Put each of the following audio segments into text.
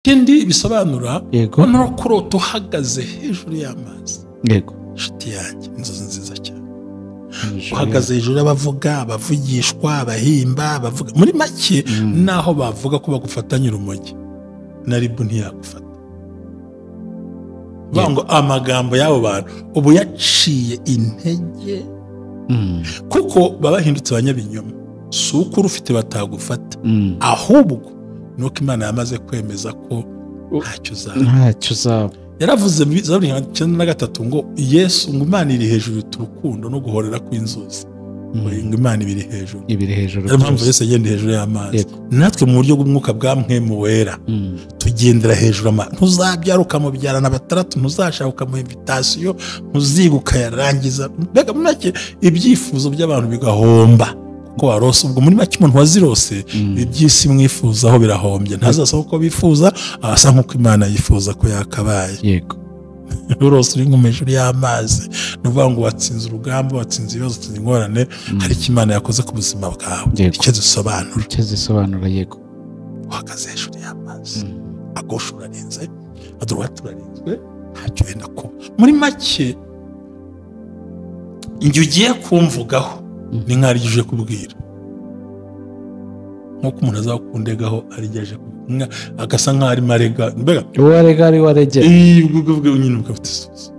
Ikindi bisobanura Yego. no kurota uhagaze hejuru y'amazi. Yego. Inshuti yanjye inzozi nziza cyane. Uhagaze hejuru y'abavuga, abavugishwa, abahimba, abavuga muri make naho bavuga ko bagufatanya urumogi na ribu ntiyagufata. Bango amagambo y'abo bantu ubu yaciye intege kuko babahindutse abanyabinyoma. Si uko urufite batagufata ahubwo nuko Imana yamaze kwemeza ko ntacyo uzaba. Yaravuze muri Zaburi 93 ngo Yesu ngo Imana iri hejuru y'urukundo no guhorera kw'inzuzi. Ngo Imana ibiri hejuru. Niyo mpamvu Yesu agenda hejuru y'amazi. Natwe mu buryo bw'umwuka bwa Mpwemu Wera tugendera hejuru amazi. Ntuzabyara ukamubyarana batandatu, ntuzashaka ukamuha invitation, ntuziga ukayarangiza. Mbega muri make ibyifuzo by'abantu bigahomba. Ko warose ubwo muri make umuntu wazirose iby'isi mwifuzaho birahombye. Ntazasaba uko bifuza, asa nk'uko Imana yifuza ko yakabaye. Yego. Urose uri hejuru y'amazi nuvuga ngo watsinze urugamba, watsinze ibibazo, watsinze ingorane, hari icyo Imana yakoze ku buzima bwawe. Icyo zisobanura. Yego. Uhagaze hejuru y'amazi, agosha urarinze, aduruhati urarinzwe, ntacyo wenda kuba. Muri make njye ugiye kumvugaho ni nk'ari uje kubwira nk'uko umuntu azakundegaho arigeje kubwira agasa nk'ari marega mbega uwarega ari waregera ubwo nyine ukafite isusu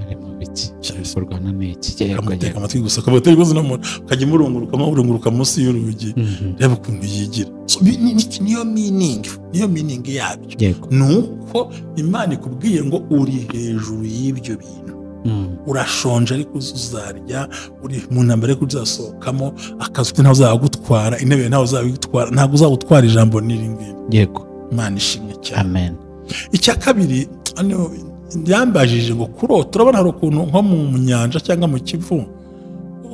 ari mu biki cy'ibikorwana n'iki amuteka amatwi gusa kabatari gusa no ukajya murunguruka munsi y'urugi reba ukuntu yigira. Niyo meaning yabyo nuko Imana ikubwiye ngo uri hejuru y'ibyo bintu. Urashonje ariko uzarya, uri mu ntambara ariko uzasohokamo, akazi ntaho uzagutwara, intebe ntaho uzabitwara, ntago uzagutwara ijambo n'iringiri. Yego. Imana ishimwe cyane. Amen. Icya kabiri yambajije ngo kurota urabona hari ukuntu nko mu nyanja cyangwa mu Kivu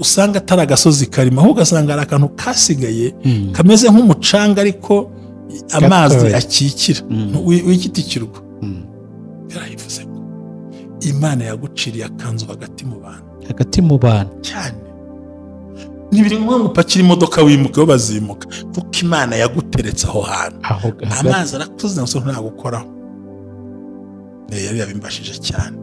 usanga atari agasozi karimo, ahubwo ugasanga ari akantu kasigaye kameze nk'umucanga ariko amazi akikira w'igiti kirwa. Yarayivuze ngo Imana yaguciriye akanzu hagati mu bantu cyane. Nibiri ngo upakira imodoka wimuka bazimuka kuko Imana yaguteretse aho hantu. Amazi arakuze nso ntagukoraho. Yari yabimbashije cyane.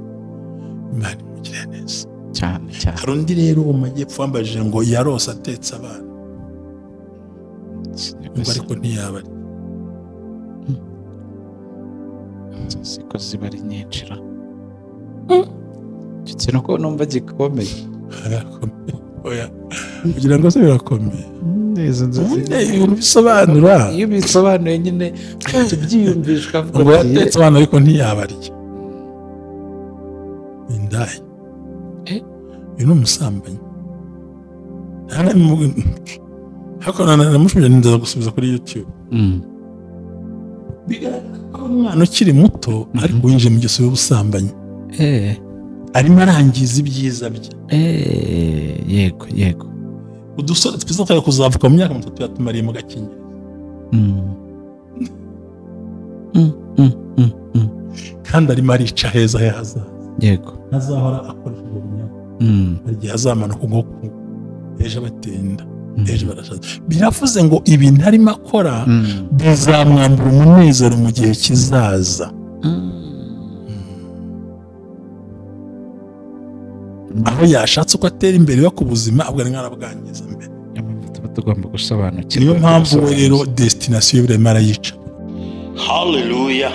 Imana imugire neza cyane. Hari undi rero mu majyepfo wambajije ngo yarose atetse abana ngo ariko ntiyabari. Siko zibari nyinshi ra cyane ko numva gikomeye. Oya kugira ngo se birakomeye neza bisobanura iyo bisobanuye nyine tubyiyumvishwa ngo yatetse abana ariko ntiyabarya indaya. Uyu ni umusambanyi. Hakona namushubije nindaza gusubiza kuri YouTube. Bigaragara ko umwana ukiri muto ariko winjiye mu gihe y'ubusambanyi. Arimo arangiza ibyiza bye. Yego. Udusore twiza kuzavuka mu myaka 3 yatumariye mu Gakinyezi. Kandi arimo arica heza haza. Yego. Azahora akoresha ubunyago. Igihe azamanuka ubwoko ejo batinda. Ejo barashaza. Biravuze ngo ibintu arimo akora bizamwambura umunezero mu gihe kizaza. Aho yashatse uko atera imbere yo kubuzima ahubwo ari nkarabwangiza mbere. Tugomba gusobanukirwa. Niyo mpamvu rero destination y'ibirema arayica. Hallelujah.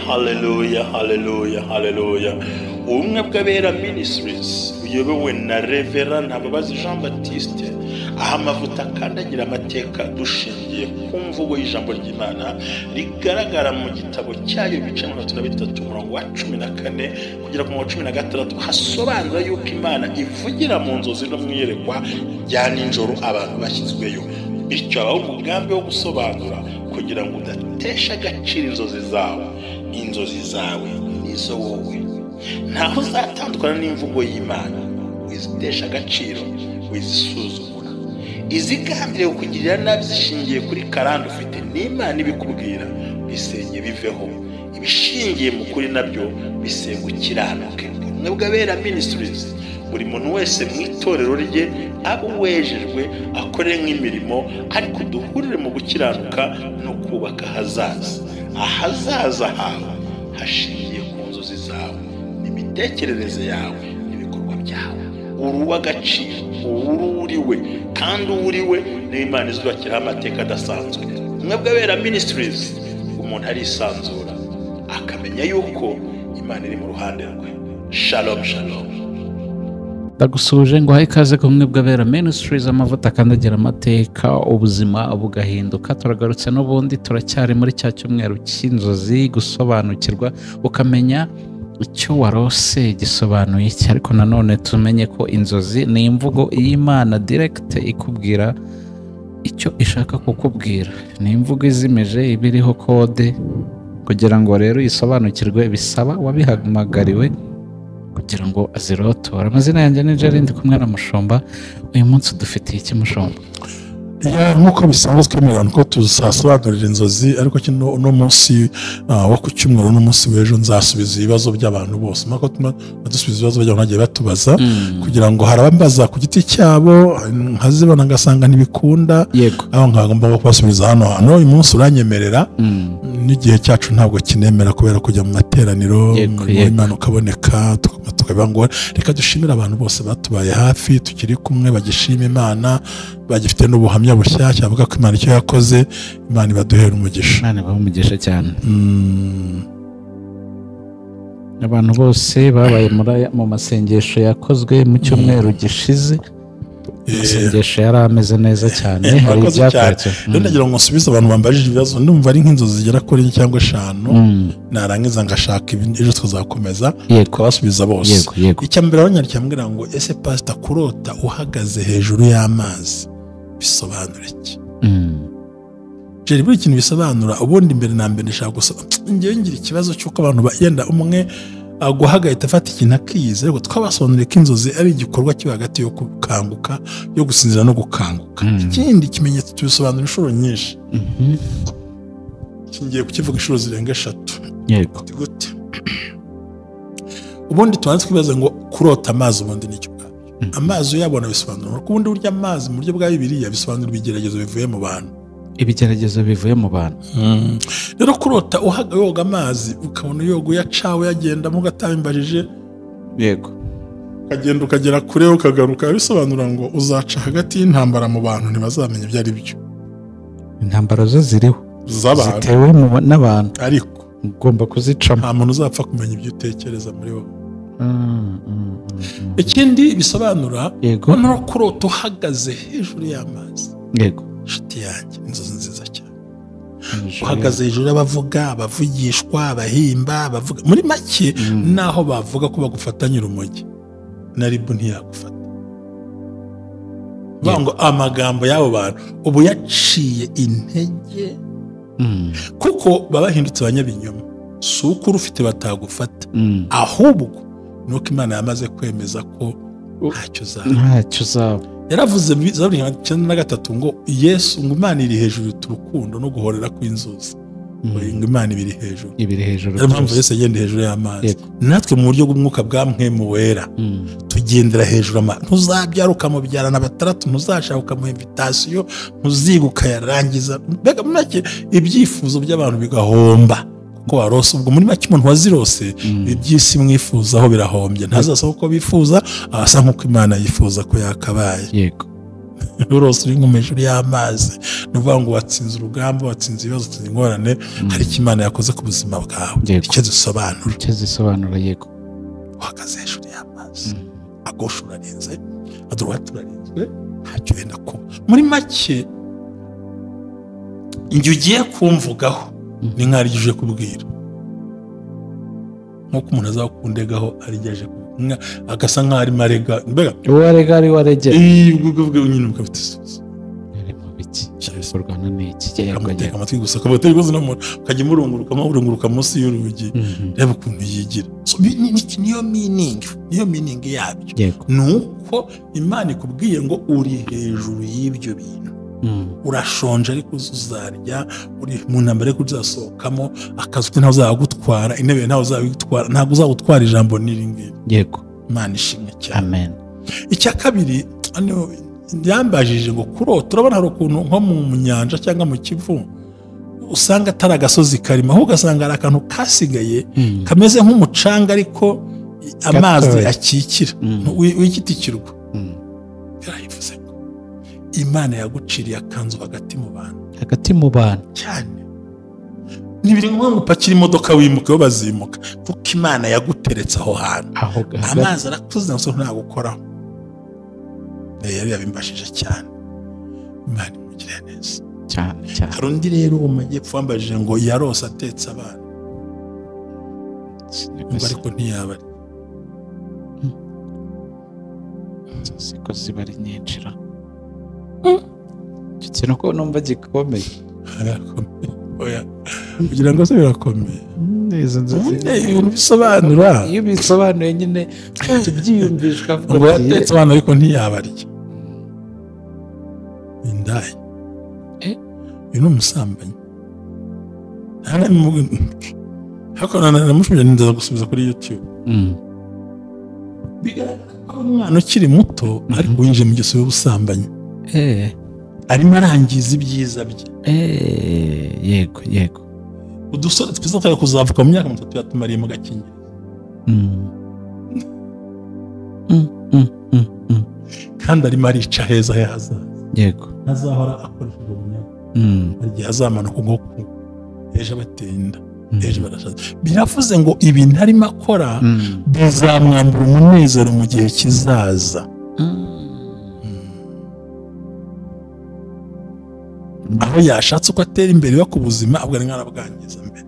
Ubumwe bw'Abera Ministries uyobowe na Reverend Ntababazi Jean Baptiste, aha amavuta akandagira amateka dushingiye ku mvugo y'ijambo ry'Imana rigaragara mu gitabo cyayo bice 33 umurongo wa 14 kugera ku 16 hasobanura yuko Imana ivugira mu nzozi no mwiyerekwa rya ninjoro abantu bashyizweyo. Bityo abaho umugambi wo gusobanura kugira ngo udatesha agaciro inzozi zawe nizo wowe. Ntaho uzatandukana n'imvugo y'Imana, wizitesha agaciro, wizisuzugura. Izigambiriye kukugirira nabi zishingiye kuri karande ufite n'Imana ibikubwira, bisenye biveho. Ibishingiye mu kuri nabyo bisenga ukiranuke. Ubumwe bw'Abera Ministries buri muntu wese mu itorero rye abo wejejwe akore nk'imirimo ariko duhurire mu gukiranuka no kubaka hazaza. ahazaza hawe hashingiye ku nzozi zawe n'imitekerereze yawe n'ibikorwa byawe. uri uw'agaciro, uri uriwe, kandi uriwe niyo Imana izubakiraho amateka adasanzwe. Mwebwe Abera Ministries umuntu arisanzura akamenya yuko Imana iri mu ruhande rwe. Shalom shalom. Ndagusuje ngo haye ikaze ku Mwebwe Abera Ministries, amavuta akandagira amateka, ubuzima bugahinduka. Turagarutse n'ubundi turacyari muri cya cyumweru cy'inzozi, gusobanukirwa ukamenya icyo warose gisobanuye iki. Ariko nanone tumenye ko inzozi ni imvugo y'Imana direct ikubwira icyo ishaka kukubwira. Ni imvugo izimije ibiriho kode kugira ngo rero isobanukirwe bisaba wabihamagariwe kugira ngo azirotore. Amazina yanjye ni Jerry, ndi kumwe na Mushumba. Uyu munsi dufitiye iki Mushumba? Nk'uko bisanzwe twemerana ko tuzasobanurira inzozi, ariko uno munsi wo ku cyumweru n'umunsi w'ejo nzasubiza ibibazo by'abantu bose. Mpaka dusubiza ibibazo by'abantu bagiye batubaza kugira ngo hari abambaza ku giti cyabo nkazibona ngasanga ntibikunda, aho nkagomba kubasubiza hano. Uyu munsi uranyemerera, n'igihe cyacu ntabwo kinemera kubera kujya mu materaniro, Imana ukaboneka tukabiba ngo reka dushimire abantu bose batubaye hafi, tukiri kumwe, bagishima Imana, bagifite n'ubuhamya bushyashya bavuga ko Imana icyo yakoze, Imana ibaduhera umugisha. Imana ibaha umugisha cyane. Abantu bose babaye mu masengesho yakozwe mu cyumweru gishize, amasengesho yari ameze neza cyane. Hari ibyakoretse. Ndagira ngo nsubize abantu bambajije ibibazo, ndumva ari nk'inzozi zigera kuri 4 cyangwa 5, narangiza ngashaka ejo tuzakomeza kubasubiza bose. Icya mbere abanyarwanda ngo ese pastor, kurota uhagaze hejuru y'amazi bisobanura iki? Jeri, buri kintu bisobanura. Ubundi mbere na mbere nshaka gusaba, ngiye ngira ikibazo cy'uko abantu bayenda umwe aguhagahita afata ikintu akiyiza, ariko twabasobanuriye ko inzozi ari igikorwa kiba hagati yo gukanguka, yo gusinzira no gukanguka. Ikindi kimenyetso tubisobanura inshuro nyinshi, ngiye kukivuga inshuro zirenga 3. Yego. Gute? Ubundi tubanze twibaza ngo kurota amazi ubundi ni cyo. Amazi uyabona bisobanura ko ubundi burya amazi mu buryo bwa Bibiliya bisobanura ibigeragezo bivuye mu bantu. Ibigeragezo bivuye mu bantu. Rero kurota yoga amazi ukabona yoga uyacawe yagendamo ugatabimbajije, yego, ukagenda ukagera kure ukagaruka, bisobanura ngo uzaca hagati y'intambara mu bantu ntibazamenya ibyo ari byo. Intambara zo ziriho zitewe n'abantu, ariko ugomba kuzicamo. Nta muntu uzapfa kumenya ibyo utekereza muri wowe. Ikindi bisobanura no kurota uhagaze hejuru y'amazi. Yego. Nshuti yanjye, inzozi nziza cyane. Uhagaze hejuru y'abavuga, abavugishwa, abahimba, bavuga muri make, naho bavuga ko bagufatanyira urumogi na ribu ntiyagufata. Bango amagambo y'abo bantu ubu yaciye intege, kuko babahindutse abanyabinyoma. Si uko ufite batagufata, ahubwo nuko Imana yamaze kwemeza ko ntacyo uzaba. Yaravuze Zaburi 93 ngo Yesu, ngo Imana iri hejuru y'urukundo no guhorera kw'inzuzi. Ngo Imana ibiri hejuru. Niyo mpamvu Yesu agenda hejuru y'amazi. Natwe mu buryo bw'umwuka bwa Mpwemu Wera tugendera hejuru y'amazi. Ntuzabyara ukamubyarana 6, ntuzashaka ukamuha invitation, ntuziga ukayarangiza. Mbega make ibyifuzo by'abantu bigahomba, kuko warose. Ubwo muri make umuntu wazirose iby'isi mwifuzaho birahombye, ntazasaba uko bifuza, asa nk'uko Imana yifuza ko yakabaye. Yego. Urose uri hejuru y'amazi, nuvuga ngo watsinze urugamba, watsinze ibibazo, watsinze ingorane. Hari icyo Imana yakoze ku buzima bwawe, icyo zisobanura. Yego. Uhagaze hejuru y'amazi, agosha urarinze, aduruhati urarinzwe, ntacyo wenda kuba. Muri make njye ugiye kumvugaho ni nk'ari uje kubwira, nk'uko umuntu azakundegaho arigeje agasa nk'aho arimo arega. Mbega uwo arega ari waregera, nyine ukafite isusu ari mu biki bikorwana n'iki amuteka amatwi gusa, akavuga ibibazo n'umuntu ukajya umurunguruka munsi y'urugi. Reba ukuntu yigira. Niyo meaning yabyo, ni uko Imana ikubwiye ngo uri hejuru y'ibyo bintu. Urashonje ariko uzarya, uri mu ntambara ariko uzasohokamo, akazi ntawe uzagutwara, intebe ntawe uzagutwara, ntabwo uzagutwara ijambo n'iringiri. Yego. Imana ishimwe cyane. Amen. Icya kabiri, yambajije ngo kurota, urabona hari ukuntu nko mu nyanja cyangwa mu Kivu usanga atari agasozi karimo ahubwo ugasanga ari akantu kasigaye kameze nk'umucanga ariko amazi akikira w'igiti kirwa birayivuze ngo Imana yaguciriye akanzu hagati mu bantu cyane ntibiri ngombwa ngo upakire imodoka wimuke bazimuka kuko Imana yaguteretse aho hantu amazi arakuze nso ntagukoraho yari yabimbashije cyane Imana imugire neza cyane hari undi rero mu majyepfo wambajije ngo yarose atetse abana ariko ntiyaba siko ziba ari nyinshi ra cyane ko numva gikomeye oya kugira ngo se birakomeye izo nzozi bisobanura iyo bisobanuye nyine tubyiyumvishwa ngo yatetse abana ariko ntiyabarya indaya uyu ni umusambanyi hakona namushubije nindaza gusubiza kuri YouTube bigaragara ko umwana ukiri muto ariko winjiye mu gihe y'ubusambanyi arimo arangiza ibyiza bye yego udusore twiza twari kuzavuka mu myaka 3 yatumariye mu gakingirizo kandi arimo arica heza hazaza yego azahora akoresha ubunyago igihe azamanuka ubwoko ejo batinda ejo barashaza biravuze ngo ibintu arimo akora bizamwambura umunezero mu gihe kizaza aho yashatse uko atera imbere yo ku buzima ahubwo ari nk'arabwangiza mbere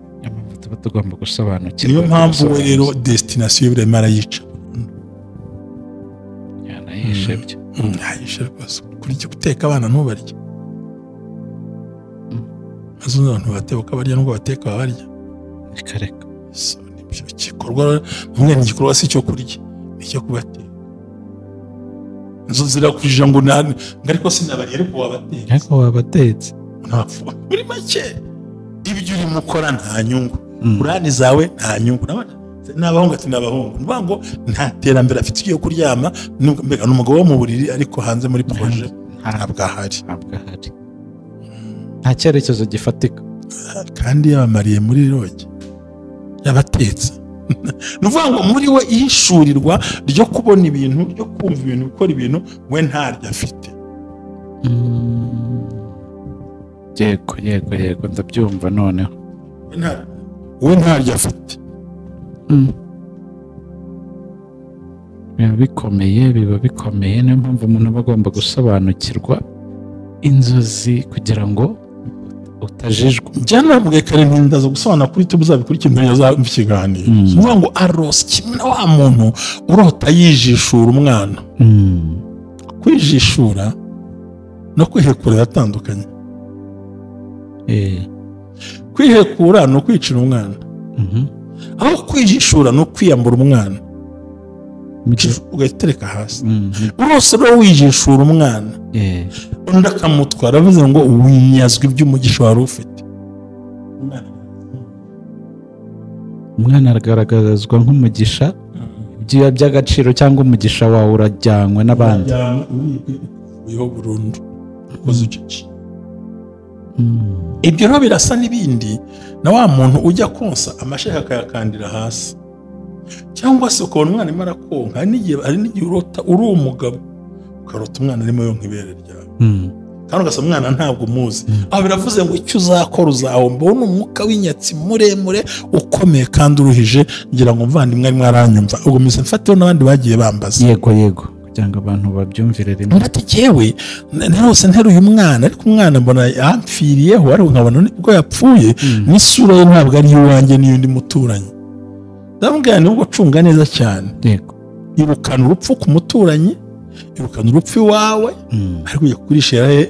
tuba tugomba gusobanukirwa niyo mpamvu we rero destination y'ibirema arayica yanayishebye yayishe rwose kuri icyo guteka abana ntubarye maze abantu bateka barya nubwo bateka babarya reka nibyo gikorwa umwe n'igikorwa si cyo kurya nicyo kubateka inzo zirakujije ngo ariko sinabari ariko wabatetse ntapfu muri make ibyo urimo ukora nta nyungu urani zawe nta nyungu n'abahungu ati n'abahungu niba ngo nta terambere afite igiye kuryama mbega n'umugabo wo mu buriri ariko hanze muri projet ntabwo ahari nta cyerekezo gifatika kandi yabamariye muri roge yabatetse nuvuga ngo muri we yishurirwa ryo kubona ibintu ryo kumva ibintu gukora ibintu we ntaryo afite yego ndabyumva noneho we ntaryo afite biba bikomeye niyo mpamvu umuntu aba agomba gusobanukirwa inzozi kugira ngo utajijwe byanambwe kare ntindaza gusobanura kuri YouTube uzabikurikira yazaba ikiganiro nuvuga ngo arose kimwe na wa muntu urota yijishura umwana kwijishura no kwihekura yatandukanye kwihekura no kwicira umwana aho kwijishura no kwiyambura umwana ugatereka hasi urose rero wijishura umwana undi akamutwara avuze ngo winyazwe iby'umugisha wari ufite umwana aragaragazwa nk'umugisha by'agaciro cyangwa umugisha wawe urajyanywe n'abandi uriho burundu ukoze ucece ibyo rero birasa n'ibindi na wa muntu ujya konsa amashereka akayakandira hasi cyangwa se ukabona umwana arimo arakonka hari n'igihe urota uri umugabo ukarota umwana arimo yonka ibere ryawe kandi ugasanga umwana ntabwo umuzi aho biravuze ngo icyo uzakora uzahomba wowe ni umwuka w'inyatsi muremure ukomeye kandi uruhije ngira ngo mvandimwe arimo aranyumva ubwo mise mfatiho n'abandi bagiye bambaza yego kugira ngo abantu babyumvire rimwe ati jewe narose nteruye umwana ariko umwana mbona yampfiriyeho ariko nkabona ubwo yapfuye n'isura ye ntabwo ari iwanjye n'iyundi muturanyi ndamubwira nubwo cunga neza cyane yego irukana urupfu ku muturanyi irukana urupfu iwawe ariko ujya kurishira he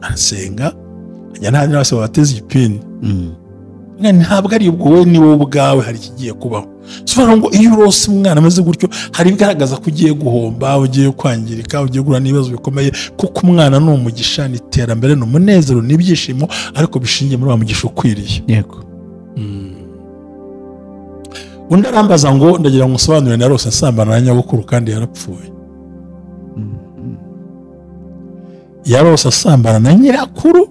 arasenga ajya n'ahandi bose bateze igipini ntabwo ari ubwo wowe ni wowe ubwawe hari ikigiye kubaho sobanura ngo iyo urose umwana ameze gutyo hari ibigaragaza ko ugiye guhomba ugiye kwangirika ugiye guhura n'ibibazo bikomeye kuko umwana ni umugisha ni iterambere ni umunezero n'ibyishimo ariko bishingiye muri wa mugisha ukwiriye yego undi arambaza ngo ndagira ngo usobanure narose nsambana na nyogokuru kandi yarapfuye yarose asambana na nyirakuru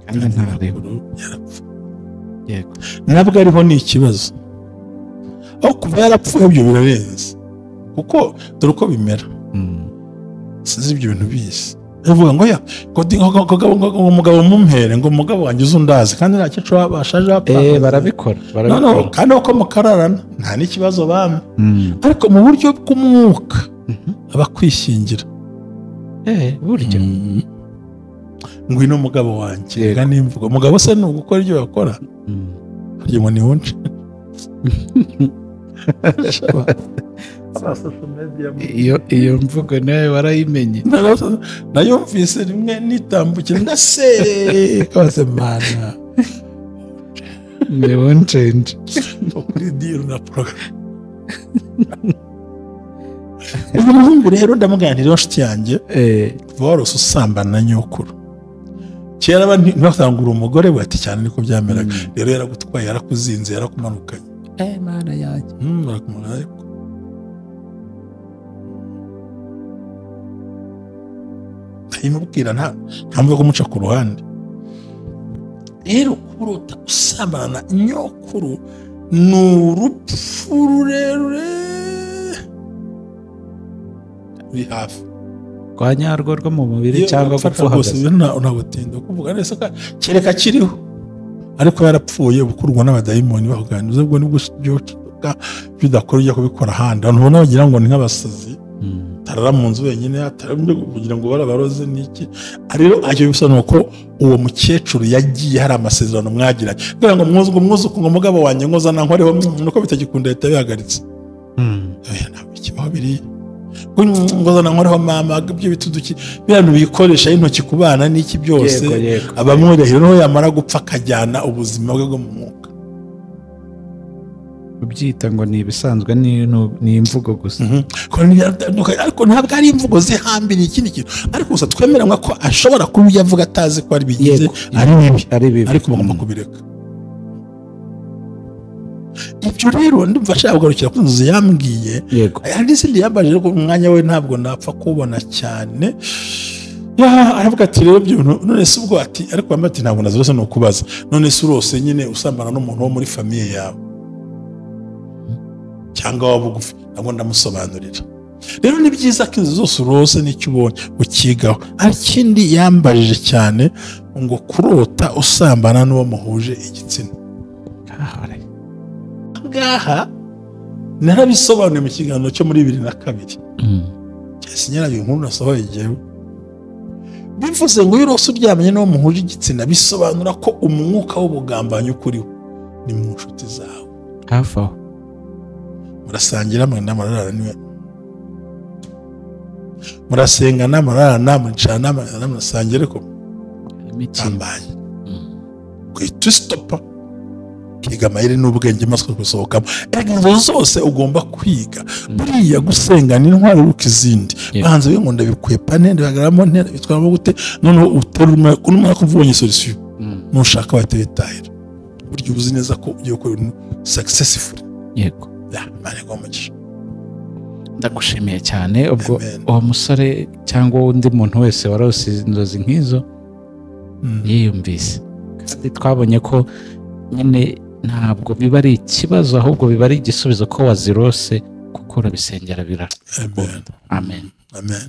kandi ntariho. yarapfuye. Yego. nabwo ariho ni ikibazo, aho kuva yarapfuye ibyo birarenze, kuko dore uko bimera. Sinzi ibyo bintu bizi bavuga ngo ya ngo umugabo mumpere, ngo umugabo wanjye uzi undazi kandi nta cyico bashaje barabikora kandi uko mukararana nta n'ikibazo bamwe, ariko mu buryo bw'umwuka aba kwishingira buryo ngwino umugabo wanjye ga nimvuga umugabo se ni ugukora ibyo bakora harya ngo ni wunce iyo mvugo nawe warayimenye. nayumvise rimwe nitambukira ndasere kose mana ni woncenje kuri deal na program. uyu muhungu rero ndamuganirira nshuti yanjye warose usambana na nyokuru kera ntibasangura umugore we ati cyane niko byameraga, rero yaragutwaye yarakuzinze yarakumanukanye mana yanjye barakumanukanye ndayimubwira nta mvuga kumuca ku ruhande. rero kurota usambana na nyokuru ni urupfu rurerure ruri hafi kwa nyarwo rwo mu mubiri cyangwa gupfa hagati. unabutinda kuvuga neza kereka kiriho, ariko yarapfuye ubukurwa n'abadayimoni bahuganiza, ubwo nibwo bidakora ujya kubikora ahandi. abantu ubona bagira ngo ni nk'abasazi, tarara mu nzu wenyine kugira ngo barabaroze n'iki. rero ajya bisobanura ko uwo mukecuru yagiye hari amasezerano mwagiranye kugira ngo mwuzuku ngo umugabo wanjye ngozana nkoreho nuko bitagikunda leta bihagaritse. ntabwo ikibaho biriya ngozana nkoreho mama ibyo bituduki birantu bikoresha intoki ku bana n'iki byose abamwirahira noneho yamara gupfa akajyana ubuzima bwe bwo mu mwuka. ubyita ngo ni ibisanzwe ni imvugo gusa, ariko ntabwo ari imvugo zihambiriye ikindi kintu, ariko gusa twemeranywa ko ashobora kuba iyo avuga atazi ko ari bigize ari bibi, ariko bagomba kubireka. ibyo rero ndumva ashaka kugarukira ku nzu yambwiye, hari n'izindi yambajije ko umwanya we ntabwo napfa kubona cyane. aravuga ati rero byo none se ubwo ati ariko ati ntabwo nazirose no kubaza, none se urose nyine usambana n'umuntu wo muri famiye yawe cyangwa wa bugufi, nabwo ndamusobanurira. rero ni byiza ko inzu zose urose n'icyo ubonye ukigaho. ikindi yambajije cyane ngo kurota usambana n'uwo muhuje igitsina. ngaha narabisobanuye mu kiganiro cyo muri 2002 cyasinyaraga inkuru nasohoye igihe bivuze ngo iyo urose uryamanye n'uwo muhuje igitsina bisobanura ko umwuka w'ubugambanyi ukuriho ni mu nshuti zawe hafi aho murasangira mwe n'amarara niwe murasenga n'amarara namwicana n'amasangire ko imitambaye kwita stopa kiga amayeri n'ubwenge maswe gusohokamo. Inzo zose ugomba kwiga buriya gusenga n'intwari ukizindi banze we ngo ndabikwepa nende bagaramo ntera bitwaramo gute noneho uteruma kunuma kuvunye solution nushaka wateretahira buryo uzi neza ko ugiye gukora successful. Yego mane gomugisha ndagushimiye cyane. ubwo uwo musore cyangwa undi muntu wese warose inzozi nk'izo yiyumvise kandi twabonye ko nyine ntabwo biba ari ikibazo ahubwo biba ari igisubizo ko wazirose kuko urabisengera birara. Amen. Amen. Amen.